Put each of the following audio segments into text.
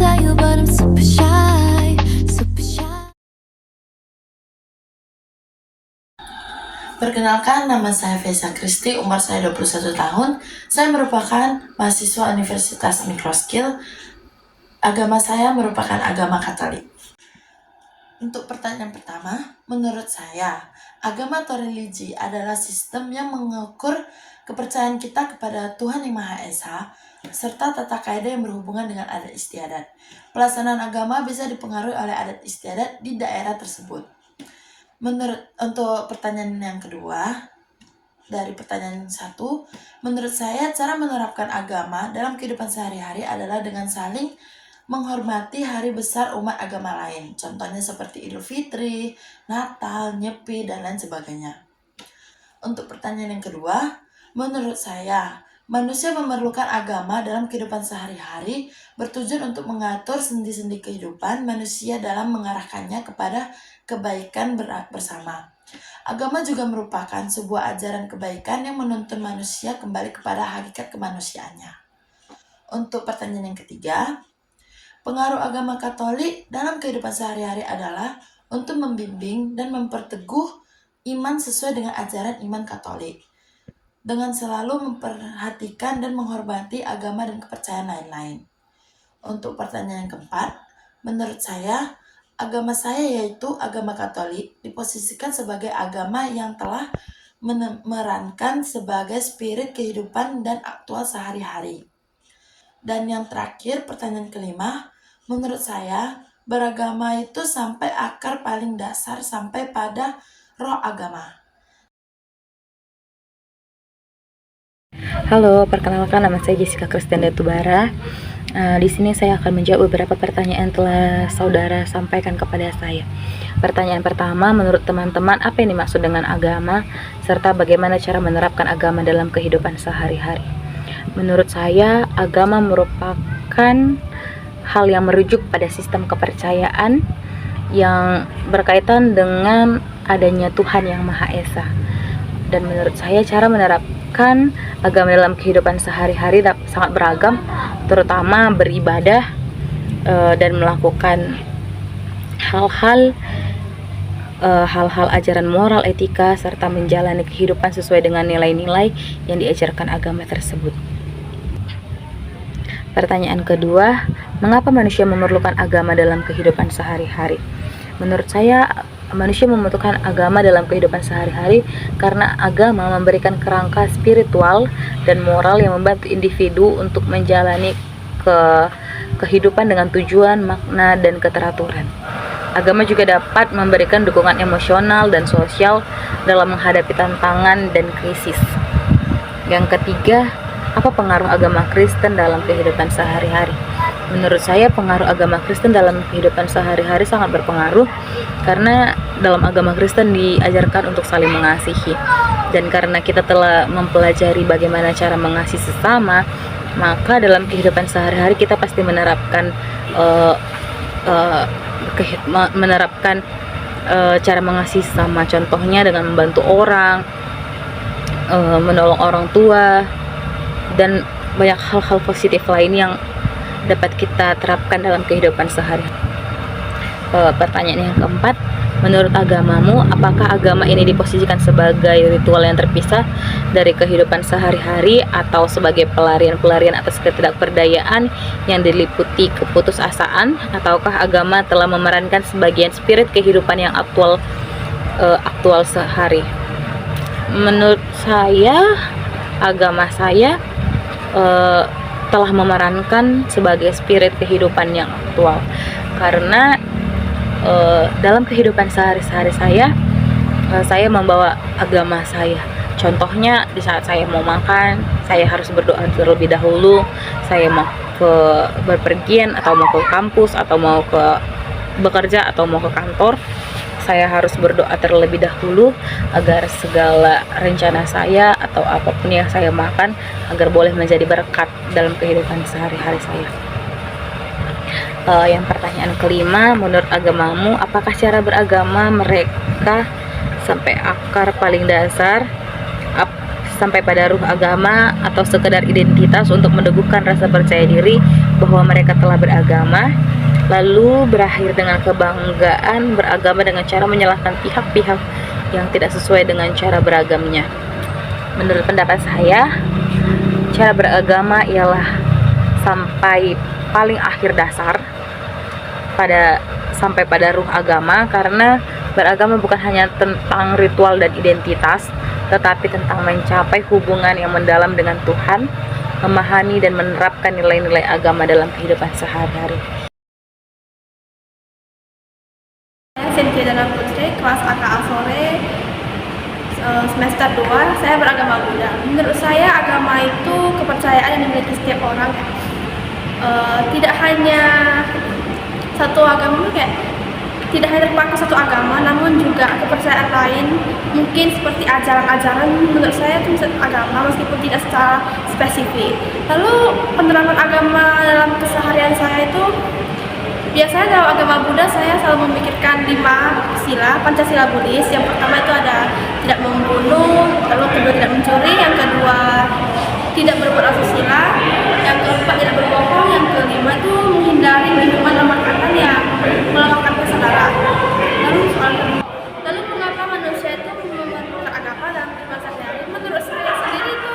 tell you, but I'm super shy, super shy. Perkenalkan, nama saya Feza Kristi, umur saya 21 tahun. Saya merupakan mahasiswa Universitas Microskill. Agama saya merupakan agama Katolik. Untuk pertanyaan pertama, menurut saya, agama atau religi adalah sistem yang mengukur kepercayaan kita kepada Tuhan Yang Maha Esa, serta tata kaidah yang berhubungan dengan adat istiadat. Pelaksanaan agama bisa dipengaruhi oleh adat istiadat di daerah tersebut. Untuk pertanyaan yang kedua, dari pertanyaan 1, menurut saya cara menerapkan agama dalam kehidupan sehari-hari adalah dengan saling menghormati hari besar umat agama lain. Contohnya seperti Idul Fitri, Natal, Nyepi, dan lain sebagainya. Untuk pertanyaan yang kedua, menurut saya, manusia memerlukan agama dalam kehidupan sehari-hari bertujuan untuk mengatur sendi-sendi kehidupan manusia dalam mengarahkannya kepada kebaikan bersama. Agama juga merupakan sebuah ajaran kebaikan yang menuntun manusia kembali kepada hakikat kemanusiaannya. Untuk pertanyaan yang ketiga, pengaruh agama Katolik dalam kehidupan sehari-hari adalah untuk membimbing dan memperteguh iman sesuai dengan ajaran iman Katolik, dengan selalu memperhatikan dan menghormati agama dan kepercayaan lain-lain. Untuk pertanyaan yang keempat, menurut saya, agama saya yaitu agama Katolik diposisikan sebagai agama yang telah memerankan sebagai spirit kehidupan dan aktual sehari-hari. Dan yang terakhir, pertanyaan kelima, menurut saya, beragama itu sampai akar paling dasar, sampai pada roh agama. Halo, perkenalkan nama saya Jessica Kristin Datubara. Di sini saya akan menjawab beberapa pertanyaan yang telah saudara sampaikan kepada saya. Pertanyaan pertama, menurut teman-teman apa yang dimaksud dengan agama, serta bagaimana cara menerapkan agama dalam kehidupan sehari-hari? Menurut saya, agama merupakan hal yang merujuk pada sistem kepercayaan yang berkaitan dengan adanya Tuhan Yang Maha Esa. Dan menurut saya cara menerapkan agama dalam kehidupan sehari-hari sangat beragam, terutama beribadah dan melakukan hal-hal ajaran moral, etika, serta menjalani kehidupan sesuai dengan nilai-nilai yang diajarkan agama tersebut. Pertanyaan kedua, mengapa manusia memerlukan agama dalam kehidupan sehari-hari? Menurut saya, manusia membutuhkan agama dalam kehidupan sehari-hari karena agama memberikan kerangka spiritual dan moral yang membantu individu untuk menjalani kehidupan dengan tujuan, makna, dan keteraturan. Agama juga dapat memberikan dukungan emosional dan sosial dalam menghadapi tantangan dan krisis. Yang ketiga, apa pengaruh agama Kristen dalam kehidupan sehari-hari? Menurut saya, pengaruh agama Kristen dalam kehidupan sehari-hari sangat berpengaruh karena dalam agama Kristen diajarkan untuk saling mengasihi. Dan karena kita telah mempelajari bagaimana cara mengasihi sesama, maka dalam kehidupan sehari-hari kita pasti menerapkan cara mengasihi sesama. Contohnya dengan membantu orang, menolong orang tua, dan banyak hal-hal positif lain yang dapat kita terapkan dalam kehidupan sehari-hari. Pertanyaan yang keempat, menurut agamamu, apakah agama ini diposisikan sebagai ritual yang terpisah dari kehidupan sehari-hari atau sebagai pelarian-pelarian atas ketidakberdayaan yang diliputi keputusasaan, ataukah agama telah memerankan sebagian spirit kehidupan yang aktual sehari? Menurut saya, agama saya telah memerankan sebagai spirit kehidupan yang aktual karena dalam kehidupan sehari-hari saya membawa agama saya. Contohnya di saat saya mau makan, saya harus berdoa terlebih dahulu. Saya mau ke berpergian atau mau ke kampus atau mau ke bekerja atau mau ke kantor, saya harus berdoa terlebih dahulu agar segala rencana saya atau apapun yang saya makan agar boleh menjadi berkat dalam kehidupan sehari-hari saya. Yang pertanyaan kelima, menurut agamamu, apakah cara beragama mereka sampai akar paling dasar, sampai pada ruh agama, atau sekedar identitas untuk meneguhkan rasa percaya diri bahwa mereka telah beragama, lalu berakhir dengan kebanggaan beragama dengan cara menyalahkan pihak-pihak yang tidak sesuai dengan cara beragamnya. Menurut pendapat saya, cara beragama ialah sampai paling akhir dasar sampai pada ruh agama, karena beragama bukan hanya tentang ritual dan identitas, tetapi tentang mencapai hubungan yang mendalam dengan Tuhan, memahami dan menerapkan nilai-nilai agama dalam kehidupan sehari-hari. Saya Cynthia Dana Putri, kelas AKA sore, semester 2, saya beragama Buddha. Menurut saya agama itu kepercayaan yang dimiliki setiap orang. Tidak hanya satu agama, tidak hanya terpaku satu agama, namun juga kepercayaan lain, mungkin seperti ajaran-ajaran. Menurut saya itu agama meskipun tidak secara spesifik. Lalu penerapan agama dalam keseharian saya itu, biasanya dalam agama Buddha saya selalu memikirkan 5 sila, Pancasila Buddhis. Yang pertama itu ada tidak membunuh, lalu kedua tidak mencuri, yang kedua tidak berbuat asusila, yang keempat tidak berbohong, yang kelima itu menghindari minuman dan makanan yang melakukan kesadaran. Lalu mengapa manusia itu memerlukan agama dalam kehidupan sehari-hari? Menurut saya sendiri itu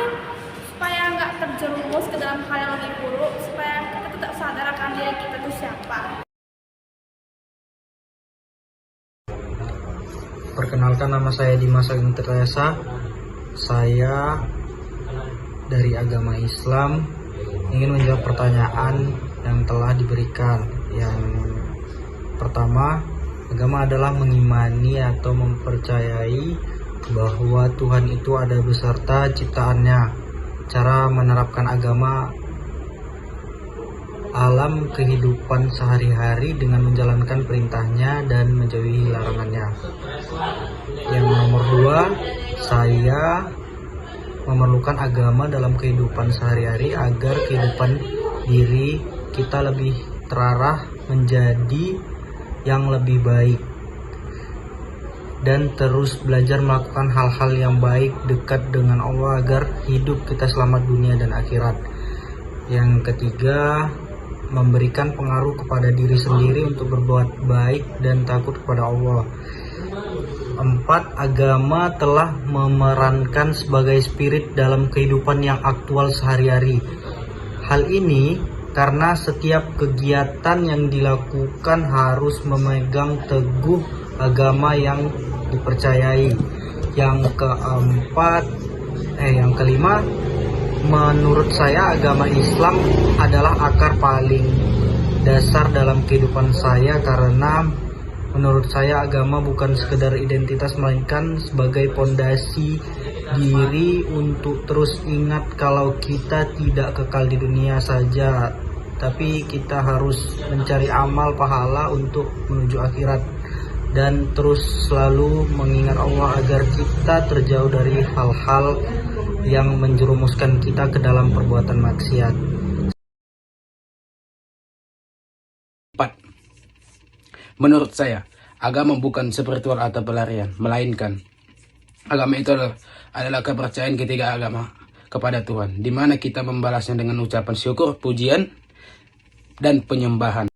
supaya nggak terjerumus ke dalam hal yang lebih buruk, supaya kita tetap sadar akan diri kita itu siapa. Perkenalkan, nama saya Dimas Agung Tirtayasa. Saya dari agama Islam, ingin menjawab pertanyaan yang telah diberikan. Yang pertama, agama adalah mengimani atau mempercayai bahwa Tuhan itu ada beserta ciptaannya. Cara menerapkan agama alam kehidupan sehari-hari dengan menjalankan perintahnya dan menjauhi larangannya. Yang nomor 2, saya memerlukan agama dalam kehidupan sehari-hari agar kehidupan diri kita lebih terarah menjadi yang lebih baik dan terus belajar melakukan hal-hal yang baik dekat dengan Allah agar hidup kita selamat dunia dan akhirat. Yang ketiga, memberikan pengaruh kepada diri sendiri untuk berbuat baik dan takut kepada Allah. 4, agama telah memerankan sebagai spirit dalam kehidupan yang aktual sehari-hari. Hal ini karena setiap kegiatan yang dilakukan harus memegang teguh agama yang dipercayai. Yang kelima, menurut saya agama Islam adalah akar paling dasar dalam kehidupan saya, karena menurut saya agama bukan sekedar identitas, melainkan sebagai pondasi diri untuk terus ingat kalau kita tidak kekal di dunia saja, tapi kita harus mencari amal pahala untuk menuju akhirat, dan terus selalu mengingat Allah agar kita terjauh dari hal-hal yang menjerumuskan kita ke dalam perbuatan maksiat. 4. Menurut saya, agama bukan spiritual atau pelarian, melainkan agama itu adalah kepercayaan ketiga agama kepada Tuhan, di mana kita membalasnya dengan ucapan syukur, pujian, dan penyembahan.